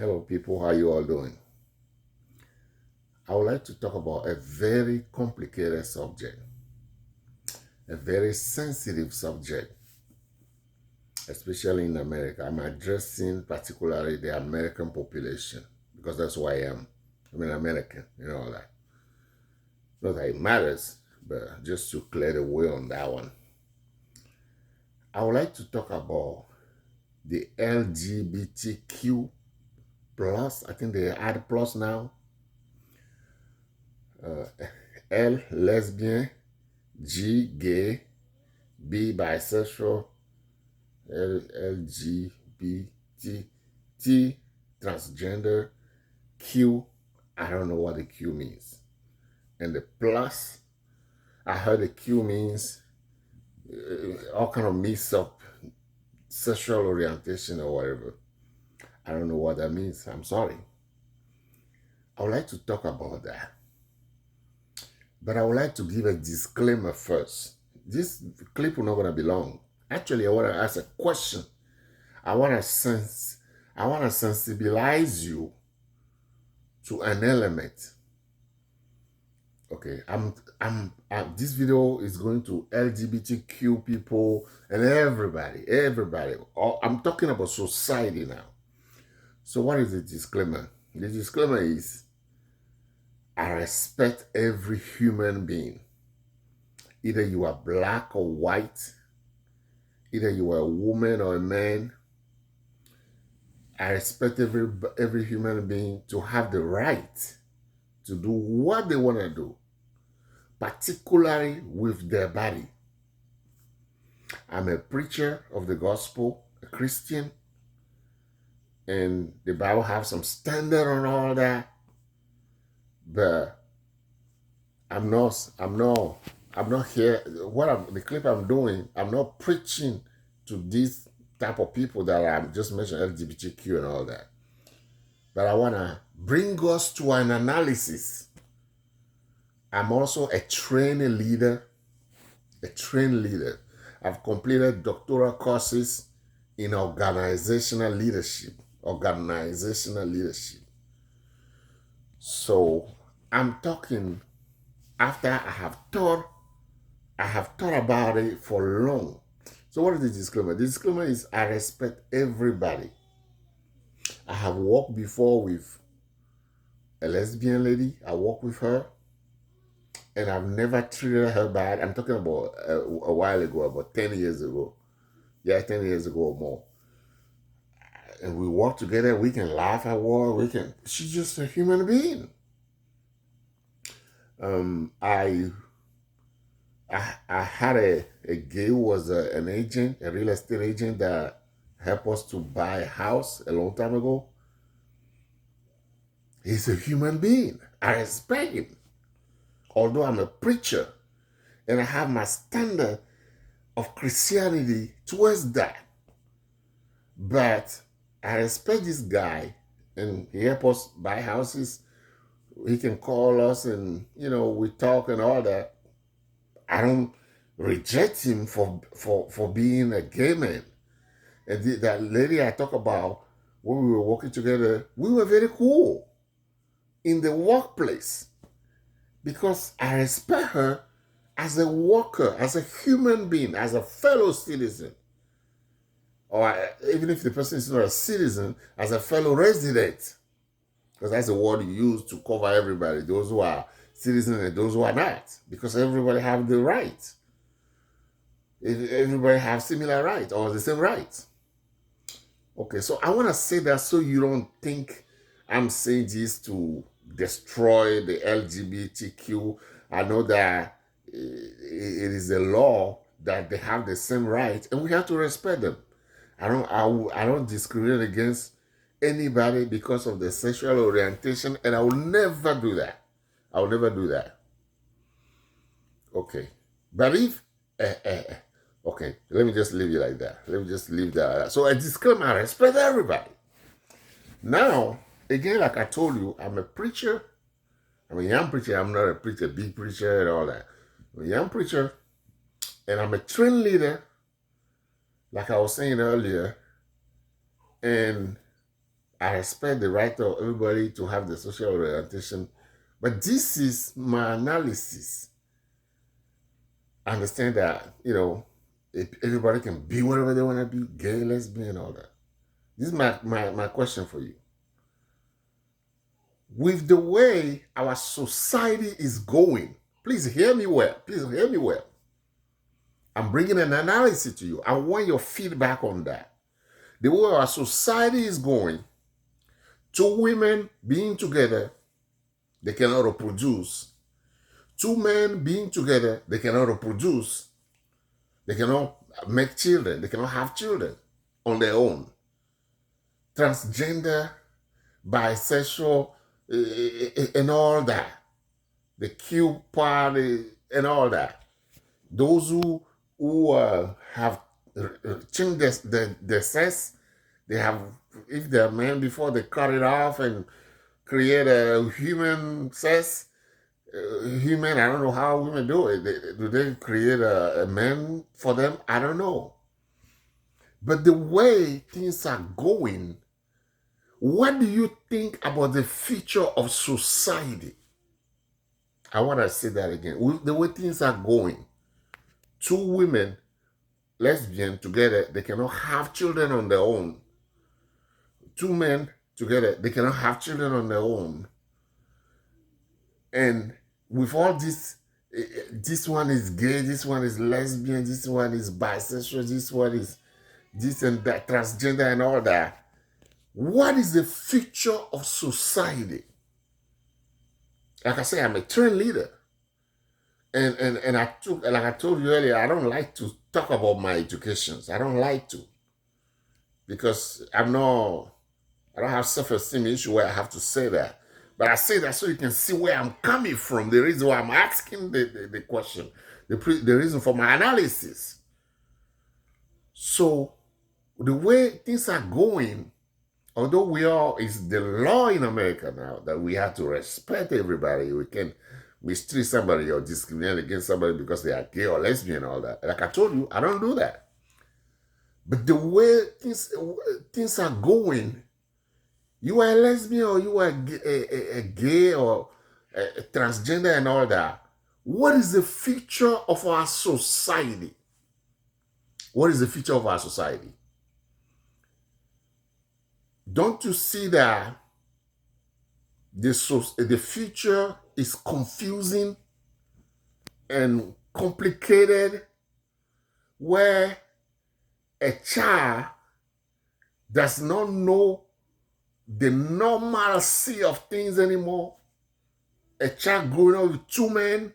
Hello, people. How you all doing? I would like to talk about a very complicated subject, a very sensitive subject, especially in America. I'm addressing particularly the American population because that's who I am. I'm an American, all that. Not that it matters, but just to clear the way on that one. I would like to talk about the LGBTQ plus. I think they add plus now. Uh, L, lesbian, G, gay, B, bisexual, LGBT, T, transgender, Q, I don't know what the Q means. And the plus, I heard the Q means all kind of mix up sexual orientation or whatever. I don't know what that means. I'm sorry. I would like to talk about that. But I would like to give a disclaimer first. This clip will not going to be long. Actually, I want to ask a question. I want to sensibilize you to an element. Okay, this video is going to LGBTQ people and everybody. I'm talking about society now. So what is the disclaimer? The disclaimer is, I respect every human being. Either you are black or white, either you are a woman or a man. I respect every human being to have the right to do what they want to do, particularly with their body. I'm a preacher of the gospel, a Christian, and the Bible has some standard on all that. But I'm not here. The clip I'm doing, I'm not preaching to these type of people that I just mentioned, LGBTQ and all that. But I want to bring us to an analysis. I'm also a trained leader. I've completed doctoral courses in organizational leadership. So I'm talking after I have thought about it for long. So what is the disclaimer? The disclaimer is I respect everybody. I have worked before with a lesbian lady. I worked with her, and I've never treated her bad. I'm talking about a while ago, about 10 years ago. Yeah, 10 years ago or more. And we work together. We can laugh at war. She's just a human being. I had a gay who was an agent, a real estate agent that helped us to buy a house a long time ago. He's a human being. I respect him. Although I'm a preacher and I have my standard of Christianity towards that. But I respect this guy, and he helps us buy houses. He can call us and, we talk and all that. I don't reject him for being a gay man. And that lady I talk about, when we were working together, we were very cool in the workplace because I respect her as a worker, as a human being, as a fellow citizen. Or even if the person is not a citizen, as a fellow resident. Because that's the word you use to cover everybody, those who are citizens and those who are not. Because everybody have the right. Everybody have similar rights or the same rights. Okay, so I want to say that so you don't think I'm saying this to destroy the LGBTQ. I know that it is a law that they have the same rights and we have to respect them. I don't discriminate against anybody because of their sexual orientation, and I will never do that. I will never do that. Okay, but if okay, let me just leave it like that. Let me just leave that. So I disclaimer, I respect everybody. Now, again, like I told you, I'm a preacher. I'm a young preacher. I'm not a preacher, big preacher, and all that. I'm a young preacher, and I'm a trained leader, like I was saying earlier. And I respect the right of everybody to have the social orientation, but this is my analysis. I understand that, if everybody can be whatever they want to be, gay, lesbian, all that. This is my question for you. With the way our society is going, please hear me well. Please hear me well. I'm bringing an analysis to you. I want your feedback on that. The way our society is going, two women being together, they cannot reproduce. Two men being together, they cannot reproduce. They cannot make children. They cannot have children on their own. Transgender, bisexual, and all that. The Q party and all that. Those who have changed their sex, they have, if they're men before, they cut it off and create a human sex. Human, I don't know how women do it. Do they create a man for them? I don't know. But the way things are going, what do you think about the future of society? I want to say that again. The way things are going, two women, lesbian, together, they cannot have children on their own. Two men together, they cannot have children on their own. And with all this one is gay, this one is lesbian, this one is bisexual, this one is this and that, transgender and all that. What is the future of society? Like I say, I'm a trained leader. And like I told you earlier, I don't like to talk about my educations. I don't like to. Because I don't have self-esteem issue where I have to say that. But I say that so you can see where I'm coming from, the reason why I'm asking the question, the reason for my analysis. So the way things are going, although it's the law in America now that we have to respect everybody. We can mistreat somebody or discriminate against somebody because they are gay or lesbian and all that. Like I told you, I don't do that. But the way things are going, you are a lesbian or you are a gay or a transgender and all that. What is the future of our society? What is the future of our society? Don't you see that the future is confusing and complicated, where a child does not know the normalcy of things anymore? A child growing up with two men,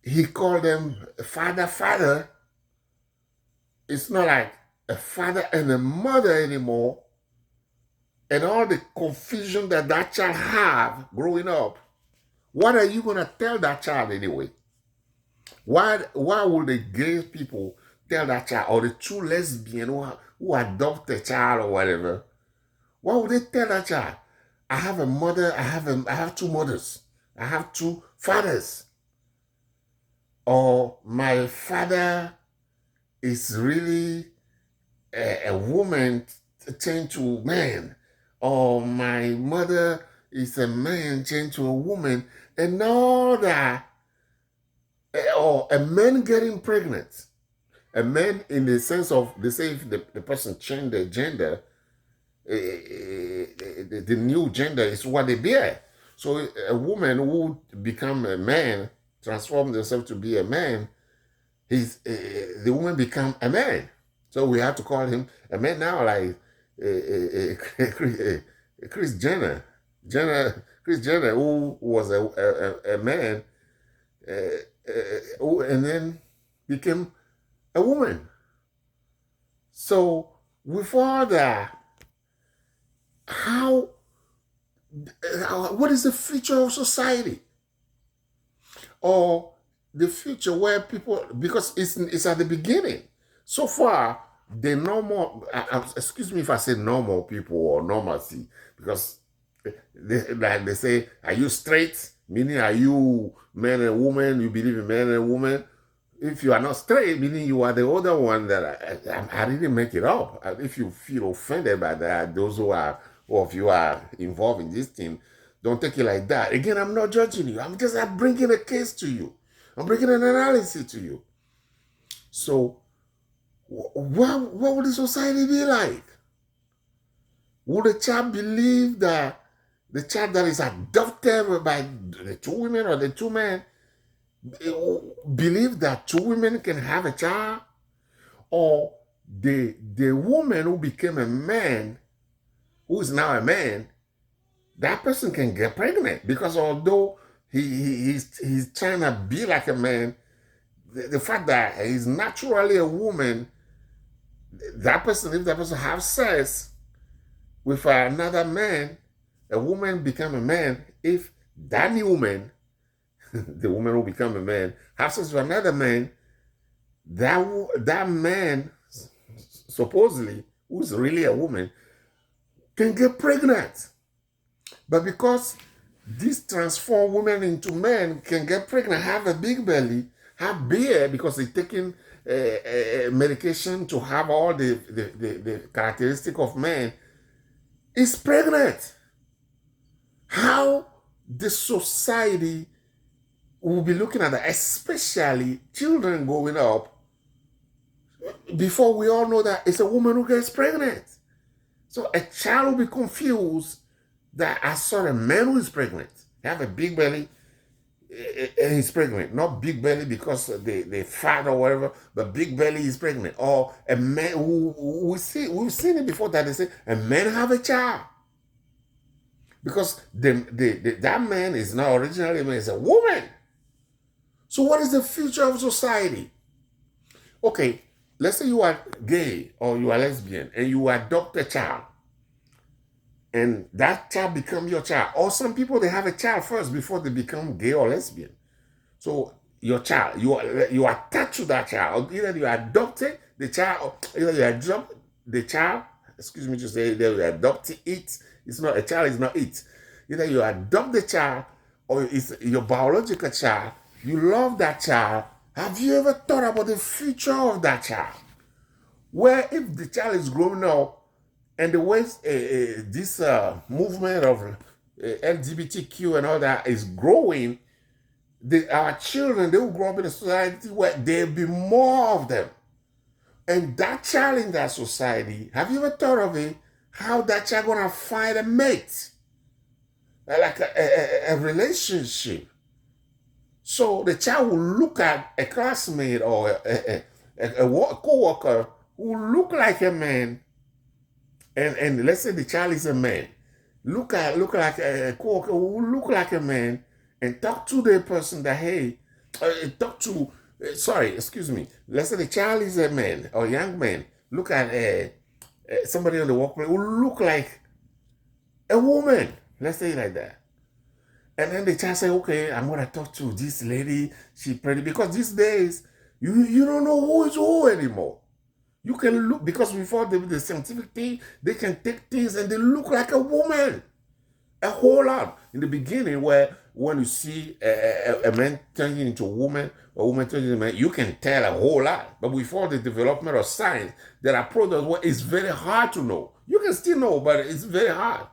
he called them father. It's not like a father and a mother anymore. And all the confusion that child have growing up, what are you going to tell that child anyway? Why would the gay people tell that child, or the two lesbian who adopt a child or whatever? Why would they tell that child, I have a mother, I have two mothers, I have two fathers, or my father is really a woman changed to man, or my mother is a man changed to a woman, and all that, or a man getting pregnant. A man, in the sense of, they say if the person changed their gender, the new gender is what they bear. So a woman who become a man, transform themselves to be a man, the woman become a man. So we have to call him a man now, like Chris Jenner. Chris Jenner, who was a man, and then became a woman. So with all that, what is the future of society? Or the future where people, because it's at the beginning. So far, the normal, excuse me if I say normal people or normalcy, because they say, are you straight? Meaning, are you man and woman? You believe in man and woman? If you are not straight, meaning you are the other one that I didn't make it up. If you feel offended by that, those who are, or if you are involved in this thing, don't take it like that. Again, I'm not judging you. I'm bringing a case to you. I'm bringing an analysis to you. So, what would the society be like? Would the child believe that the child that is adopted by the two women or the two men believe that two women can have a child? Or the woman who became a man, who is now a man, that person can get pregnant because although he's trying to be like a man, the fact that he's naturally a woman, that person, if that person have sex with another man, a woman become a man. If that woman, the woman who become a man, have sex with another man, that man, supposedly, who's really a woman, can get pregnant. But because these transform women into men can get pregnant, have a big belly, have beard because they're taking medication to have all the characteristic of men, is pregnant. How the society will be looking at that, especially children growing up, before we all know that it's a woman who gets pregnant. So a child will be confused that I saw a man who is pregnant. They have a big belly and he's pregnant. Not big belly because they fat or whatever, but big belly is pregnant. Or a man who we've seen it before that they say a man have a child. Because that man is not originally a man, it's a woman. So what is the future of society? Okay, let's say you are gay or you are lesbian and you adopt a child. And that child becomes your child. Or some people, they have a child first before they become gay or lesbian. So your child, you are attached to that child. Either you adopted the child, or either you adopt the child, excuse me to say, either you adopt it. It's not a child, it's not it. Either you adopt the child or it's your biological child. You love that child. Have you ever thought about the future of that child? Where if the child is growing up, and the way this movement of LGBTQ and all that is growing, our children, they will grow up in a society where there'll be more of them. And that child in that society, have you ever thought of it? How that child gonna find a mate? Like a relationship. So the child will look at a classmate or a co-worker who look like a man, and let's say the child is a man, look like a co-worker who look like a man, and talk to the person that, hey, sorry, excuse me. Let's say the child is a man or a young man, look at somebody on the workplace who look like a woman. Let's say it like that. And then the child say, okay, I'm going to talk to this lady. She's pretty. Because these days, you don't know who is who anymore. You can look, because before the scientific thing, they can take things and they look like a woman. A whole lot. In the beginning, where when you see a man turning into a woman, or a woman turning into a man, you can tell a whole lot. But before the development of science, there are products where it's very hard to know. You can still know, but it's very hard.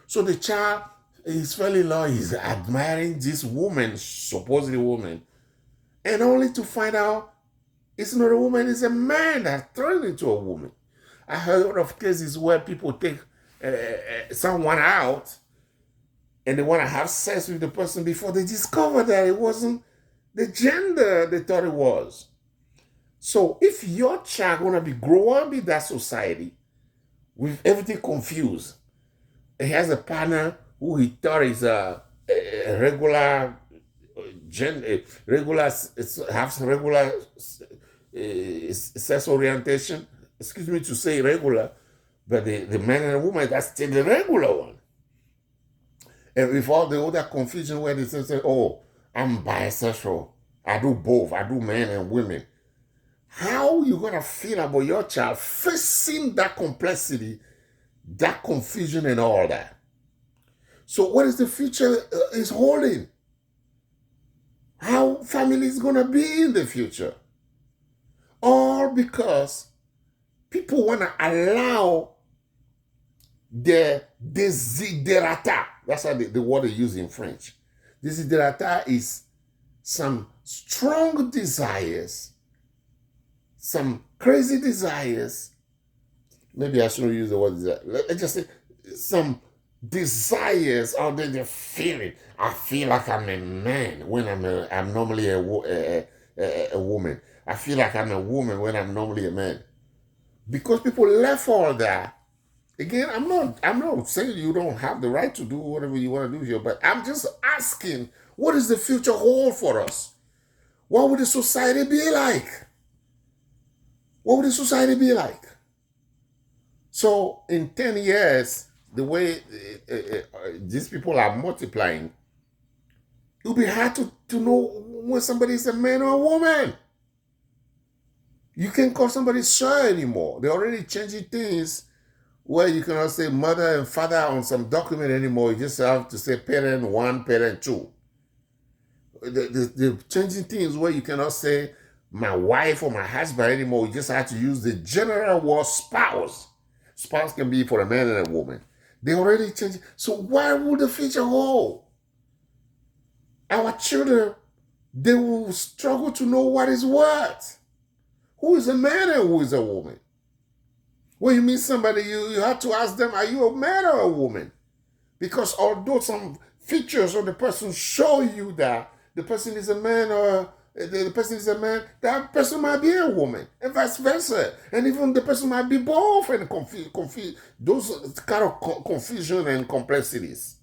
So the child is fell in love, he's admiring this woman, supposedly woman, and only to find out it's not a woman, it's a man that turned into a woman. I heard of cases where people take someone out and they want to have sex with the person before they discover that it wasn't the gender they thought it was. So if your child gonna be growing up in that society with everything confused, he has a partner who he thought is a regular has regular sex orientation. Excuse me to say regular, but the man and the woman, that's still the regular one. And with all the other confusion where they say, oh, I'm bisexual, I do both, I do men and women. How you gonna feel about your child facing that complexity, that confusion and all that? So what is the future is holding? How family is gonna be in the future? all because people want to allow their desiderata. That's how the word they use in French. Desiderata is some strong desires, some crazy desires. Maybe I shouldn't use the word desire. Let's just say some desires out there. They feel it. I feel like I'm a man when I'm normally a woman. I feel like I'm a woman when I'm normally a man. Because people left all that. Again, I'm not saying you don't have the right to do whatever you want to do here, but I'm just asking, what does the future hold for us? What would the society be like? What would the society be like? So in 10 years, the way these people are multiplying, it'll be hard to know when somebody is a man or a woman. You can't call somebody sir anymore. They're already changing things where you cannot say mother and father on some document anymore. You just have to say parent one, parent two. They're changing things where you cannot say my wife or my husband anymore. You just have to use the general word spouse. Spouse can be for a man and a woman. They already changed. So why would the future hold? Our children, they will struggle to know what is what. Who is a man and who is a woman? When you meet somebody, you have to ask them, are you a man or a woman? Because although some features of the person show you that the person is a man or the person is a man, that person might be a woman, and vice versa. And even the person might be both, and those kind of confusion and complexities.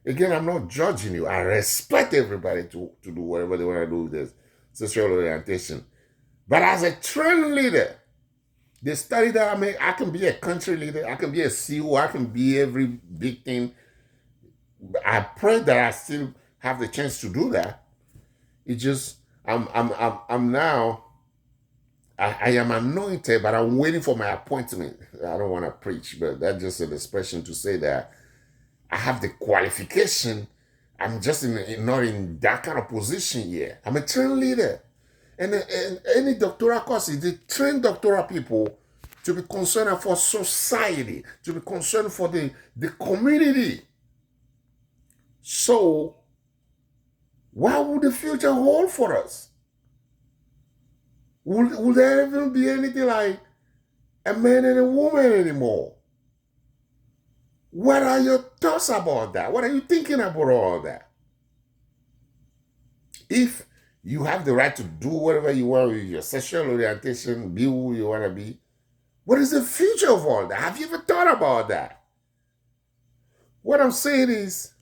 Again, I'm not judging you. I respect everybody to do whatever they want to do with this sexual orientation. But as a trained leader, the study that I make, I can be a country leader, I can be a CEO, I can be every big thing. I pray that I still have the chance to do that. It just I'm now I am anointed, but I'm waiting for my appointment. I don't want to preach, but that's just an expression to say that I have the qualification. I'm just not in that kind of position yet. I'm a trained leader. And any doctoral courses, they train doctoral people to be concerned for society, to be concerned for the community. So, what would the future hold for us? Will there even be anything like a man and a woman anymore? What are your thoughts about that? What are you thinking about all that? If you have the right to do whatever you want with your sexual orientation, be who you want to be, what is the future of all that? Have you ever thought about that? What I'm saying is,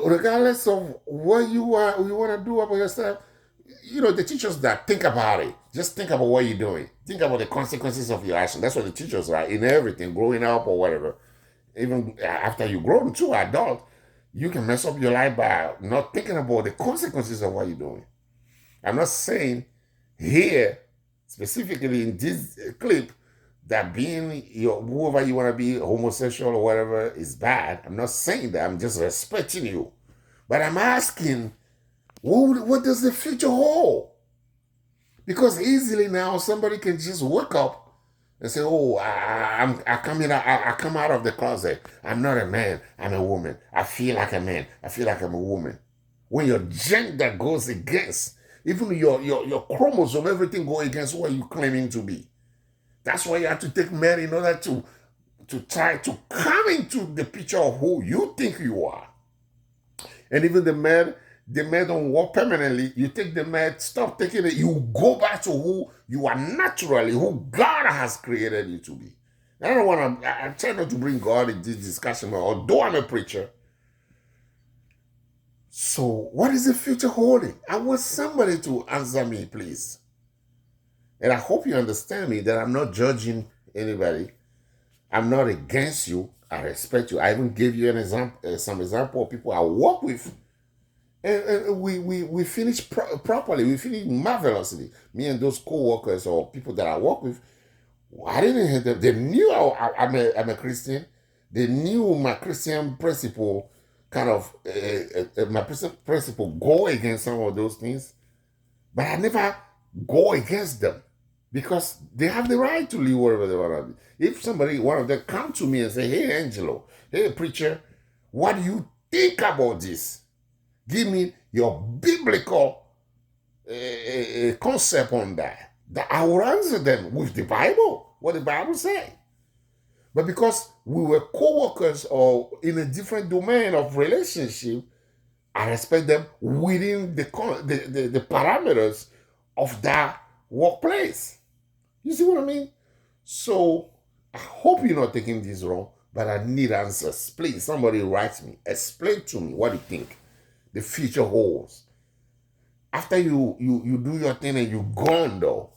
regardless of what you want to do about yourself, the teachers that think about it, just think about what you're doing. Think about the consequences of your action. That's what the teachers are in everything, growing up or whatever. Even after you grow into adult, you can mess up your life by not thinking about the consequences of what you're doing. I'm not saying here, specifically in this clip, that being whoever you want to be, homosexual or whatever, is bad. I'm not saying that. I'm just respecting you. But I'm asking, what does the future hold? Because easily now somebody can just wake up and say, "Oh, I come out of the closet. I'm not a man. I'm a woman. I feel like a man. I feel like I'm a woman." When your gender goes against, even your chromosome, everything go against what you're claiming to be. That's why you have to take men in order to try to come into the picture of who you think you are. And even the men don't work permanently. You take the man, stop taking it, you go back to who you are naturally, who God has created you to be. I don't want to, I try not to bring God in this discussion, although I'm a preacher. So what is the future holding? I want somebody to answer me, please. And I hope you understand me that I'm not judging anybody. I'm not against you. I respect you. I even gave you an example, some example of people I work with. And we finished properly. We finished marvelously. Me and those co-workers or people that I work with, I didn't hate them. They knew I'm a Christian. They knew my Christian principle kind of, my principle go against some of those things. But I never go against them. because they have the right to live wherever they want to live. If somebody, one of them, come to me and say, "Hey, Angelo, hey, preacher, what do you think about this? Give me your biblical concept on that." That I will answer them with the Bible, what the Bible says. But because we were co-workers or in a different domain of relationship, I respect them within the parameters of that workplace. You see what I mean? So I hope you're not taking this wrong, but I need answers. Please, somebody write me. Explain to me what you think the future holds. After you do your thing and you're gone though,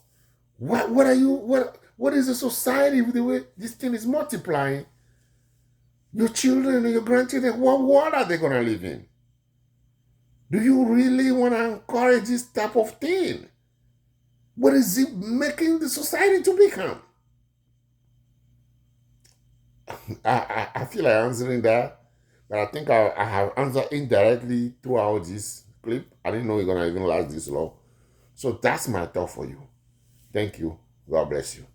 what is the society with the way this thing is multiplying? Your children and your grandchildren, what world are they gonna live in? Do you really want to encourage this type of thing? What is it making the society to become? I feel like answering that, but I think I have answered indirectly throughout this clip. I didn't know you're gonna even last this long. So that's my thought for you. Thank you. God bless you.